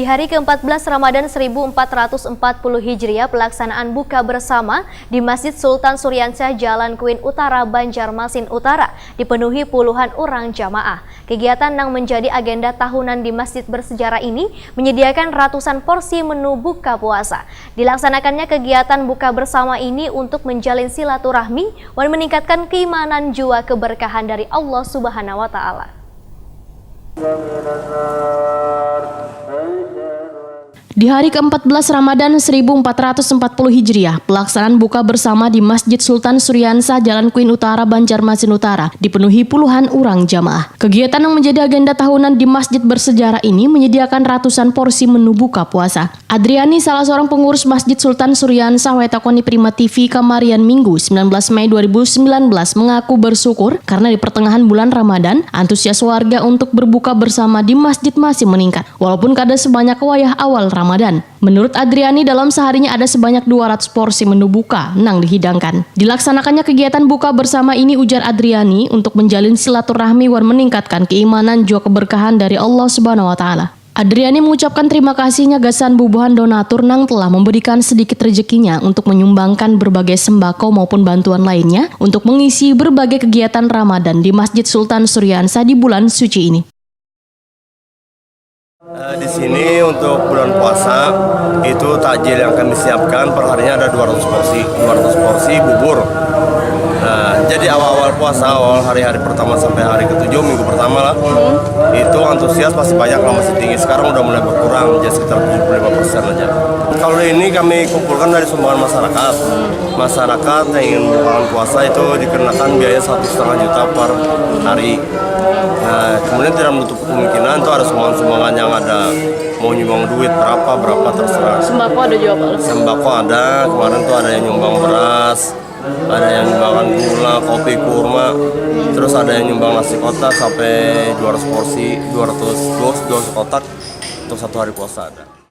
Di hari ke-14 Ramadan 1440 Hijriah, pelaksanaan buka bersama di Masjid Sultan Suryansyah Jalan Kuin Utara, Banjarmasin Utara dipenuhi puluhan orang jamaah. Kegiatan yang menjadi agenda tahunan di masjid bersejarah ini menyediakan ratusan porsi menu buka puasa. Dilaksanakannya kegiatan buka bersama ini untuk menjalin silaturahmi dan meningkatkan keimanan jua keberkahan dari Allah Subhanahu wa Ta'ala. Di hari ke-14 Ramadan 1440 Hijriah, pelaksanaan buka bersama di Masjid Sultan Suryansyah Jalan Kuin Utara, Banjarmasin Utara dipenuhi puluhan orang jamaah. Kegiatan yang menjadi agenda tahunan di masjid bersejarah ini menyediakan ratusan porsi menu buka puasa. Adriani, salah seorang pengurus Masjid Sultan Suryansyah, wetakoni Prima TV Kamarian Minggu 19 Mei 2019 mengaku bersyukur karena di pertengahan bulan Ramadan, antusias warga untuk berbuka bersama di masjid masih meningkat, walaupun kada sebanyak wayah awal Ramadan. Menurut Adriani, dalam seharinya ada sebanyak 200 porsi menu buka yang dihidangkan. Dilaksanakannya kegiatan buka bersama ini, ujar Adriani, untuk menjalin silaturahmi dan meningkatkan keimanan juga keberkahan dari Allah Subhanahu wa Ta'ala. Adriani mengucapkan terima kasihnya gasan bubuhan donatur yang telah memberikan sedikit rezekinya untuk menyumbangkan berbagai sembako maupun bantuan lainnya untuk mengisi berbagai kegiatan Ramadan di Masjid Sultan Suryansyah di bulan suci ini. Di sini untuk bulan puasa itu takjil yang kami siapkan perharinya ada 200 porsi bubur. Jadi awal-awal puasa, awal hari-hari pertama sampai hari ke-7 minggu pertama lah, itu antusias pasti banyak lah, masih tinggi. Sekarang udah mulai berkurang, jadi sekitar 75% aja. Kalau ini kami kumpulkan dari sumbangan masyarakat. Masyarakat yang ingin bulan puasa itu dikenakan biaya 1,5 juta per hari. Kemudian tidak menutup kemungkinan itu ada sumbangan-sumbangan yang ada mau nyumbang duit berapa terserah. Sembako ada juga Pak? Sembako ada, kemarin tuh ada yang nyumbang beras, ada yang nyumbang gula, kopi, kurma, terus ada yang nyumbang nasi kotak sampai 200 porsi, 200 kotak untuk satu hari puasa ada.